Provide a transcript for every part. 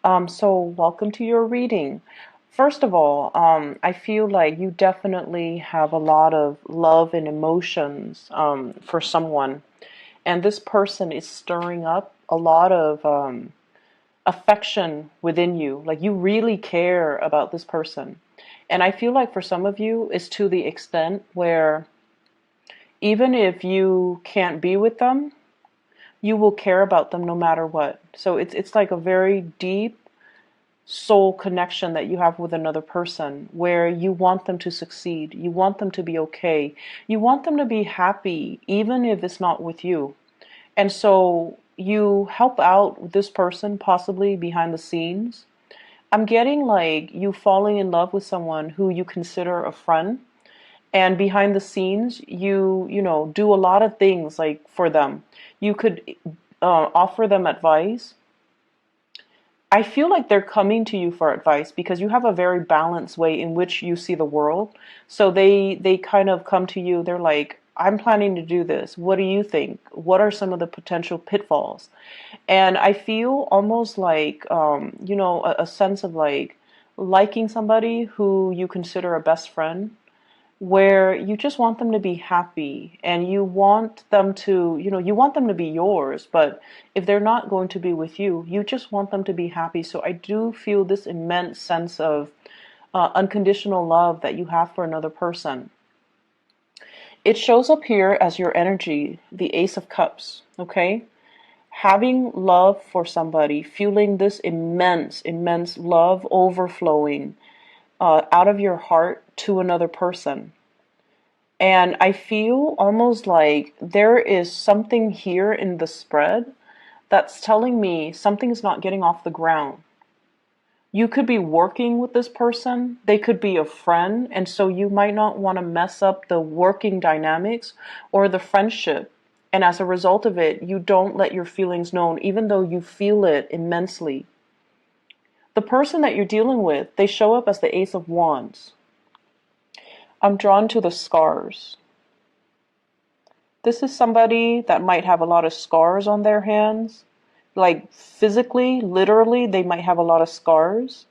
So welcome to your reading. First of all, I feel like you definitely have a lot of love and emotions for someone, and this person is stirring up a lot of affection within you. Like you really care about this person. And I feel like for some of you, it's to the extent where even if you can't be with them, you will care about them no matter what. So it's like a very deep soul connection that you have with another person where you want them to succeed, you want them to be okay, you want them to be happy even if it's not with you. And so you help out this person possibly behind the scenes. I'm getting like you falling in love with someone who you consider a friend, and behind the scenes you do a lot of things like for them. You could offer them advice. I feel like they're coming to you for advice because you have a very balanced way in which you see the world. So they kind of come to you. They're like, I'm planning to do this. What do you think? What are some of the potential pitfalls? And I feel almost like a sense of like liking somebody who you consider a best friend, where you just want them to be happy and you want them to, you want them to be yours, but if they're not going to be with you, you just want them to be happy. So I do feel this immense sense of unconditional love that you have for another person. It shows up here as your energy, the Ace of Cups, okay? Having love for somebody, feeling this immense, immense love overflowing out of your heart to another person. And I feel almost like there is something here in the spread that's telling me something's not getting off the ground. You could be working with this person, they could be a friend, and so you might not want to mess up the working dynamics or the friendship. And as a result of it, you don't let your feelings known, even though you feel it immensely. The person that you're dealing with, they show up as the Ace of Wands. I'm drawn to the scars. This is somebody that might have a lot of scars on their hands. Like physically, literally, they might have a lot of scars.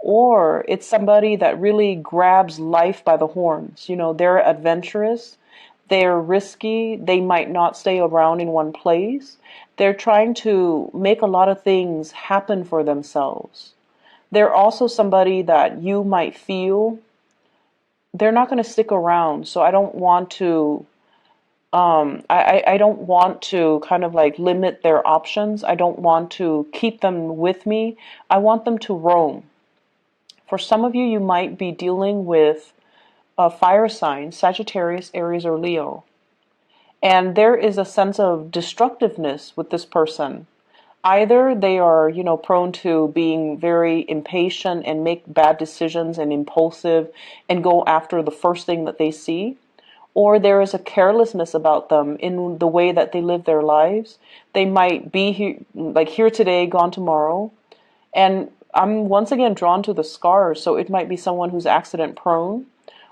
Or it's somebody that really grabs life by the horns. They're adventurous, they're risky, they might not stay around in one place. They're trying to make a lot of things happen for themselves. They're also somebody that you might feel they're not going to stick around. So I don't want to I don't want to kind of like limit their options. I don't want to keep them with me. I want them to roam. For some of you, you might be dealing with a fire sign, Sagittarius, Aries, or Leo. And there is a sense of destructiveness with this person. Either they are, prone to being very impatient and make bad decisions and impulsive and go after the first thing that they see, or there is a carelessness about them in the way that they live their lives. They might be here, like here today, gone tomorrow. And I'm once again drawn to the scars. So it might be someone who's accident prone,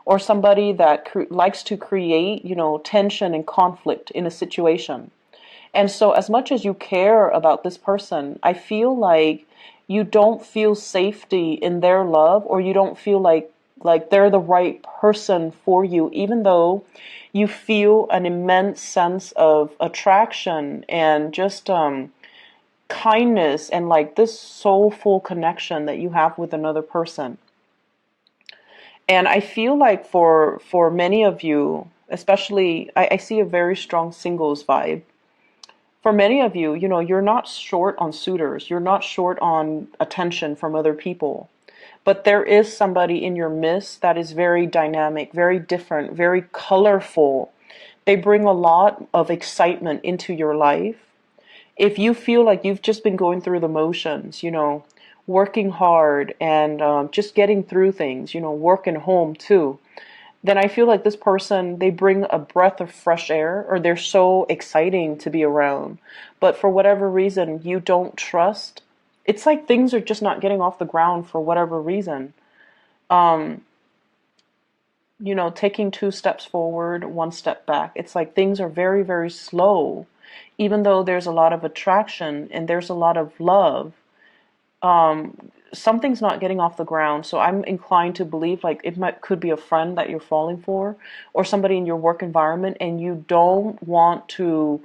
or somebody that likes to create, tension and conflict in a situation. And so as much as you care about this person, I feel like you don't feel safety in their love, or you don't feel like they're the right person for you, even though you feel an immense sense of attraction and just kindness and like this soulful connection that you have with another person. And I feel like for many of you, especially, I see a very strong singles vibe. For many of you, you're not short on suitors. You're not short on attention from other people. But there is somebody in your midst that is very dynamic, very different, very colorful. They bring a lot of excitement into your life. If you feel like you've just been going through the motions, working hard and just getting through things, work and home too, then I feel like this person, they bring a breath of fresh air, or they're so exciting to be around. But for whatever reason, you don't trust. It's like things are just not getting off the ground for whatever reason. Um, Taking two steps forward, one step back. It's like things are very, very slow, even though there's a lot of attraction and there's a lot of love. something's not getting off the ground. So I'm inclined to believe like could be a friend that you're falling for, or somebody in your work environment, and you don't want to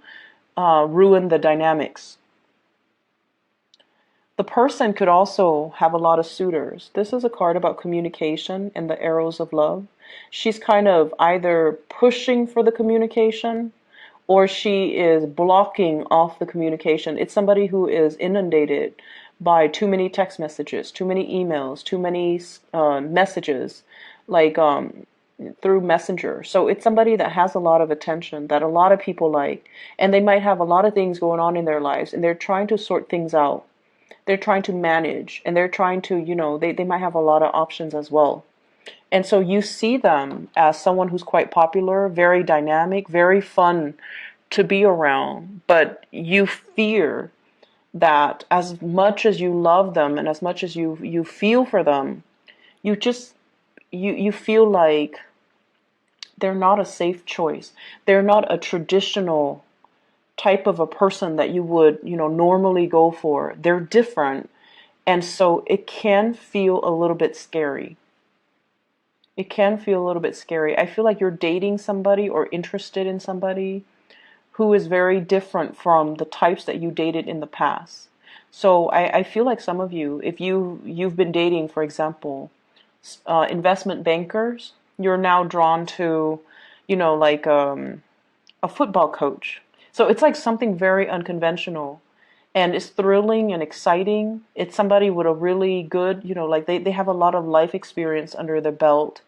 ruin the dynamics. The person could also have a lot of suitors. This is a card about communication and the arrows of love. She's kind of either pushing for the communication or she is blocking off the communication. It's somebody who is inundated by too many text messages, too many emails, too many messages, like through Messenger. So it's somebody that has a lot of attention, that a lot of people like, and they might have a lot of things going on in their lives, and they're trying to sort things out. They're trying to manage, and they're trying to, they might have a lot of options as well. And so you see them as someone who's quite popular, very dynamic, very fun to be around, but you fear that as much as you love them and as much as you feel for them, you just you feel like they're not a safe choice. They're not a traditional type of a person that you would, normally go for. They're different. And so it can feel a little bit scary. It can feel a little bit scary. I feel like you're dating somebody or interested in somebody who is very different from the types that you dated in the past. So I feel like some of you, if you've been dating, for example, investment bankers, you're now drawn to, like a football coach. So it's like something very unconventional, and it's thrilling and exciting. It's somebody with a really good, like they have a lot of life experience under their belt,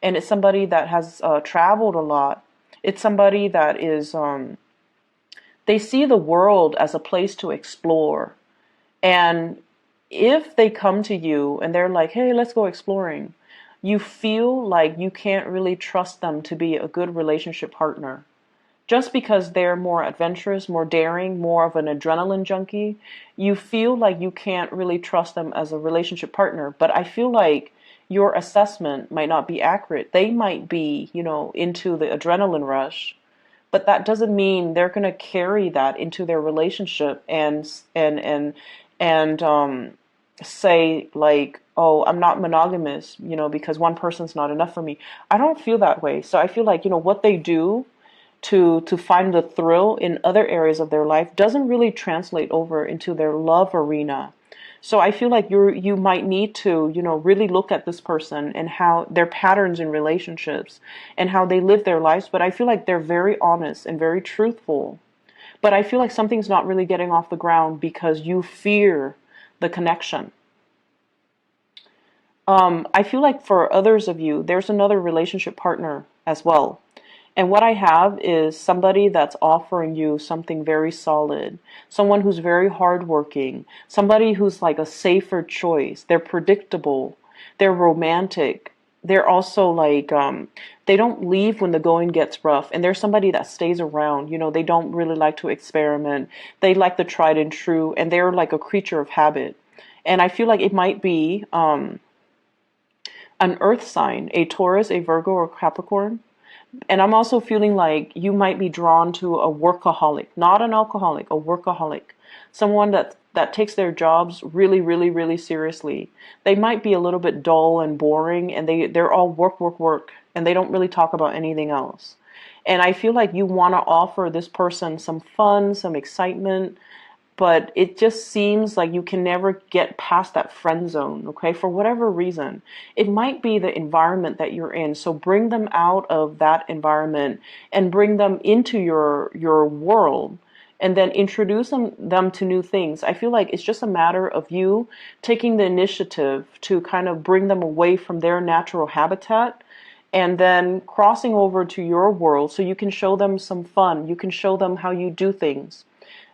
and it's somebody that has traveled a lot. It's somebody that is, they see the world as a place to explore. And if they come to you and they're like, hey, let's go exploring, you feel like you can't really trust them to be a good relationship partner. Just because they're more adventurous, more daring, more of an adrenaline junkie, you feel like you can't really trust them as a relationship partner. But I feel like your assessment might not be accurate. They might be, into the adrenaline rush, but that doesn't mean they're going to carry that into their relationship and say like, oh, I'm not monogamous, because one person's not enough for me. I don't feel that way. So I feel like, what they do to find the thrill in other areas of their life doesn't really translate over into their love arena. So I feel like you might need to, really look at this person and how their patterns in relationships and how they live their lives. But I feel like they're very honest and very truthful. But I feel like something's not really getting off the ground because you fear the connection. I feel like for others of you, there's another relationship partner as well. And what I have is somebody that's offering you something very solid, someone who's very hardworking, somebody who's like a safer choice. They're predictable, they're romantic. They're also like, they don't leave when the going gets rough. And they're somebody that stays around. They don't really like to experiment. They like the tried and true. And they're like a creature of habit. And I feel like it might be an earth sign, a Taurus, a Virgo, or Capricorn. And I'm also feeling like you might be drawn to a workaholic, not an alcoholic, a workaholic. Someone that takes their jobs really, really, really seriously. They might be a little bit dull and boring, and they're all work, work, work, and they don't really talk about anything else. And I feel like you want to offer this person some fun, some excitement, but it just seems like you can never get past that friend zone, okay, for whatever reason. It might be the environment that you're in, so bring them out of that environment and bring them into your world, and then introduce them to new things. I feel like it's just a matter of you taking the initiative to kind of bring them away from their natural habitat and then crossing over to your world so you can show them some fun. You can show them how you do things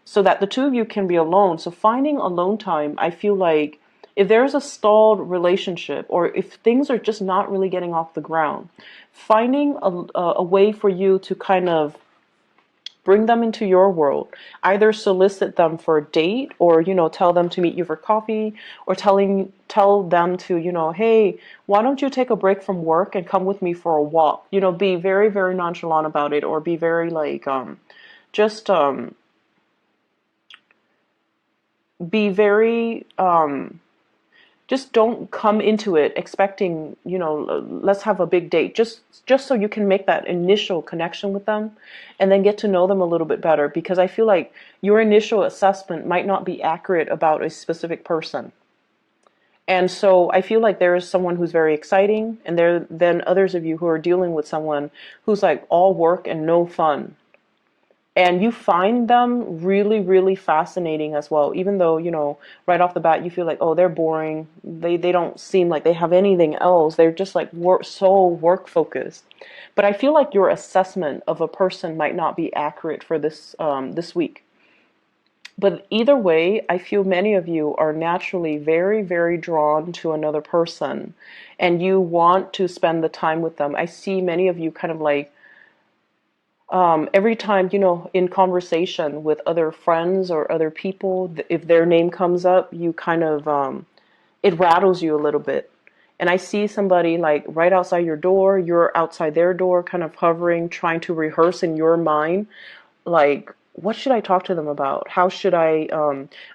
so that the two of you can be alone. So finding alone time, I feel like if there's a stalled relationship or if things are just not really getting off the ground, finding a way for you to kind of bring them into your world, either solicit them for a date or, tell them to meet you for coffee, or tell them to, hey, why don't you take a break from work and come with me for a walk? Be very, very nonchalant about it, or be very like, just be very just don't come into it expecting, let's have a big date. Just so you can make that initial connection with them and then get to know them a little bit better, because I feel like your initial assessment might not be accurate about a specific person. And so I feel like there is someone who's very exciting, and there then others of you who are dealing with someone who's like all work and no fun. And you find them really, really fascinating as well, even though, right off the bat, you feel like, oh, they're boring. They don't seem like they have anything else. They're just like so work focused. But I feel like your assessment of a person might not be accurate for this week. But either way, I feel many of you are naturally very, very drawn to another person, and you want to spend the time with them. I see many of you kind of like, every time, in conversation with other friends or other people, if their name comes up, you kind of, it rattles you a little bit. And I see somebody like right outside your door, you're outside their door, kind of hovering, trying to rehearse in your mind, like, what should I talk to them about? How should I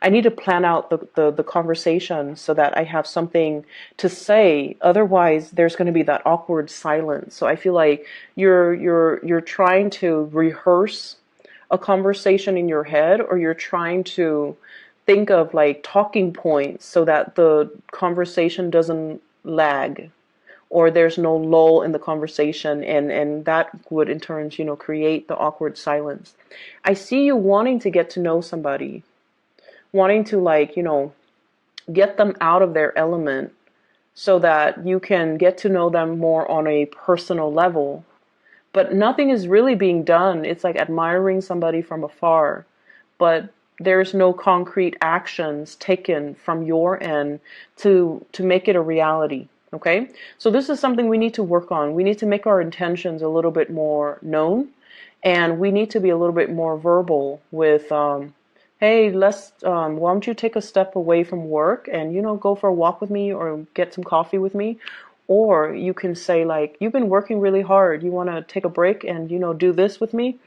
need to plan out the conversation so that I have something to say. Otherwise, there's going to be that awkward silence. So I feel like you're trying to rehearse a conversation in your head, or you're trying to think of like talking points so that the conversation doesn't lag, or there's no lull in the conversation, and that would in turn, create the awkward silence. I see you wanting to get to know somebody, wanting to like, get them out of their element so that you can get to know them more on a personal level. But nothing is really being done. It's like admiring somebody from afar, but there's no concrete actions taken from your end to make it a reality. Okay, so this is something we need to work on. We need to make our intentions a little bit more known, and we need to be a little bit more verbal with, hey, why don't you take a step away from work and, go for a walk with me or get some coffee with me? Or you can say like, you've been working really hard. You want to take a break and, do this with me?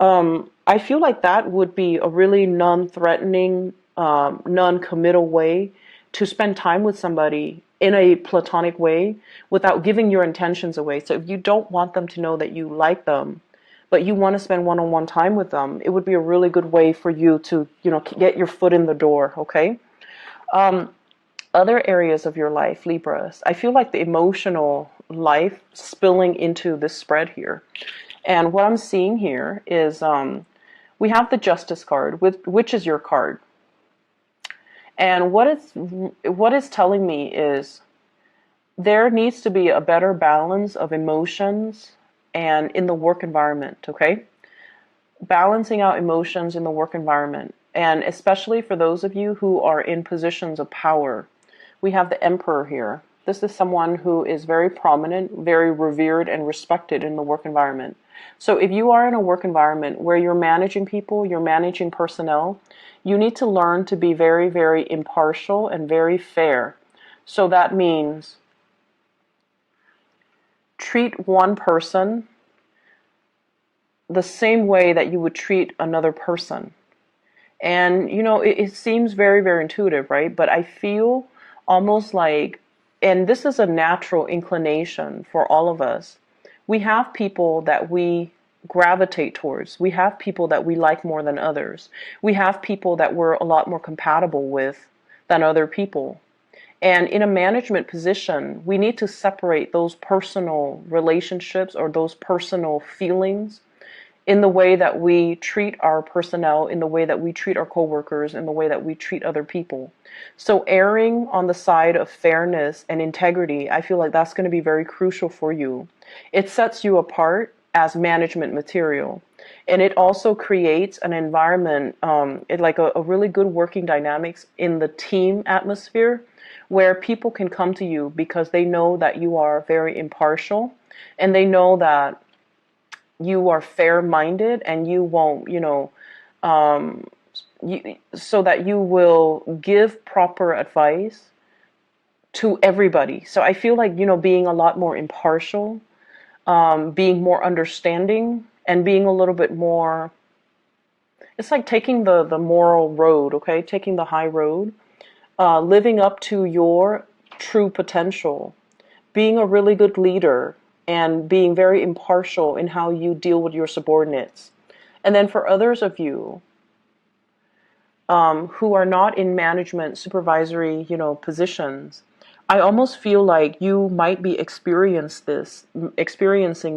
I feel like that would be a really non-threatening, non-committal way to spend time with somebody in a platonic way without giving your intentions away. So if you don't want them to know that you like them, but you want to spend one-on-one time with them, it would be a really good way for you to, get your foot in the door, okay? Other areas of your life, Libras, I feel like the emotional life spilling into this spread here. And what I'm seeing here is we have the Justice card, which is your card. And what it's telling me is there needs to be a better balance of emotions and in the work environment, okay? Balancing out emotions in the work environment. And especially for those of you who are in positions of power. We have the Emperor here. This is someone who is very prominent, very revered and respected in the work environment. So if you are in a work environment where you're managing people, you're managing personnel, you need to learn to be very, very impartial and very fair. So that means treat one person the same way that you would treat another person. And, it seems very, very intuitive, right? But I feel almost like, and this is a natural inclination for all of us, we have people that we gravitate towards. We have people that we like more than others. We have people that we're a lot more compatible with than other people. And in a management position, we need to separate those personal relationships or those personal feelings in the way that we treat our personnel, in the way that we treat our coworkers, in the way that we treat other people. So erring on the side of fairness and integrity, I feel like that's going to be very crucial for you. It sets you apart as management material. And it also creates an environment, like a really good working dynamics in the team atmosphere, where people can come to you because they know that you are very impartial, and they know that you are fair-minded, and you won't, so that you will give proper advice to everybody. So I feel like, being a lot more impartial, being more understanding, and being a little bit more, it's like taking the moral road, okay? Taking the high road. living up to your true potential, being a really good leader, and being very impartial in how you deal with your subordinates. And then for others of you who are not in management, supervisory, positions, I almost feel like you might be experiencing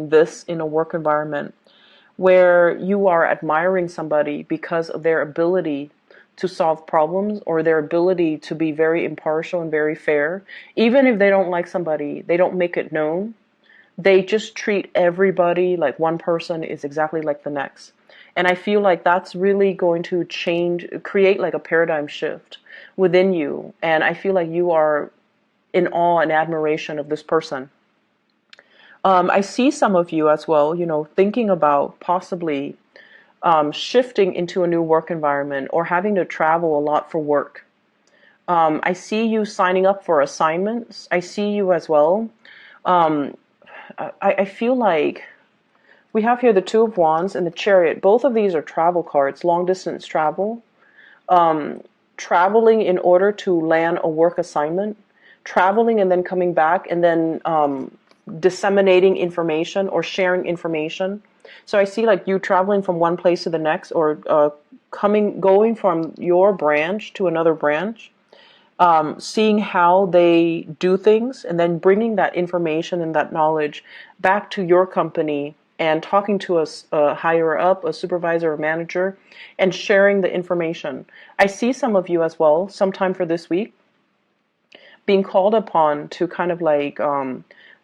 this in a work environment where you are admiring somebody because of their ability to solve problems or their ability to be very impartial and very fair. Even if they don't like somebody, they don't make it known. They just treat everybody like one person is exactly like the next. And I feel like that's really going to create like a paradigm shift within you. And I feel like you are in awe and admiration of this person. I see some of you as well, thinking about possibly shifting into a new work environment or having to travel a lot for work. I see you signing up for assignments. I see you as well. I feel like we have here the Two of Wands and the Chariot. Both of these are travel cards, long distance travel. Traveling in order to land a work assignment. Traveling and then coming back and then disseminating information or sharing information. So I see like you traveling from one place to the next, or going from your branch to another branch, seeing how they do things, and then bringing that information and that knowledge back to your company and talking to a higher up, a supervisor or manager, and sharing the information. I see some of you as well, sometime for this week, being called upon to kind of like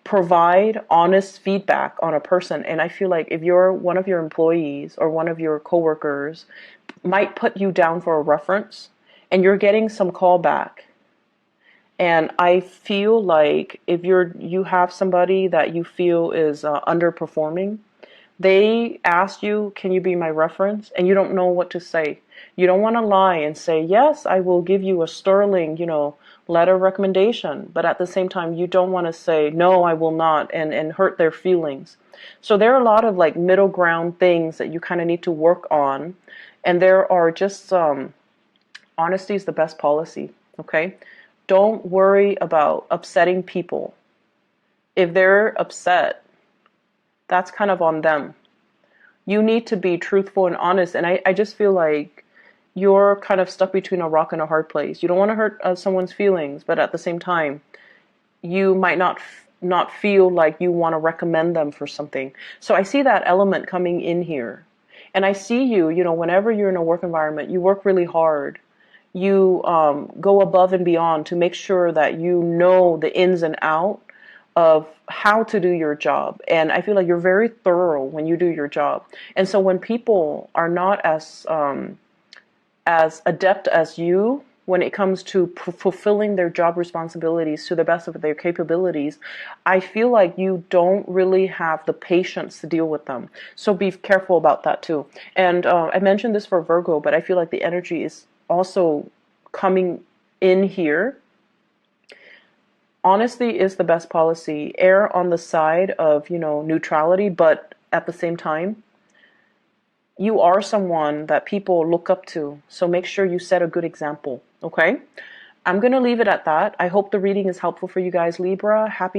provide honest feedback on a person. And I feel like if you're one of your employees or one of your coworkers might put you down for a reference and you're getting some callback. And I feel like if you have somebody that you feel is underperforming, they ask you, can you be my reference? And you don't know what to say. You don't want to lie and say, yes, I will give you a sterling, letter of recommendation. But at the same time, you don't want to say, no, I will not, and hurt their feelings. So there are a lot of like middle ground things that you kind of need to work on. And there are just, honesty is the best policy, okay? Don't worry about upsetting people. If they're upset, that's kind of on them. You need to be truthful and honest. And I just feel like you're kind of stuck between a rock and a hard place. You don't want to hurt someone's feelings, but at the same time, you might not feel like you want to recommend them for something. So I see that element coming in here. And I see you, whenever you're in a work environment, you work really hard. You go above and beyond to make sure that you know the ins and outs of how to do your job. And I feel like you're very thorough when you do your job. And so when people are not as adept as you when it comes to fulfilling their job responsibilities to the best of their capabilities, I feel like you don't really have the patience to deal with them. So be careful about that too. And I mentioned this for Virgo, but I feel like the energy is also coming in here. Honesty is the best policy. Err on the side of, neutrality, but at the same time, you are someone that people look up to. So make sure you set a good example, okay? I'm going to leave it at that. I hope the reading is helpful for you guys, Libra. Happy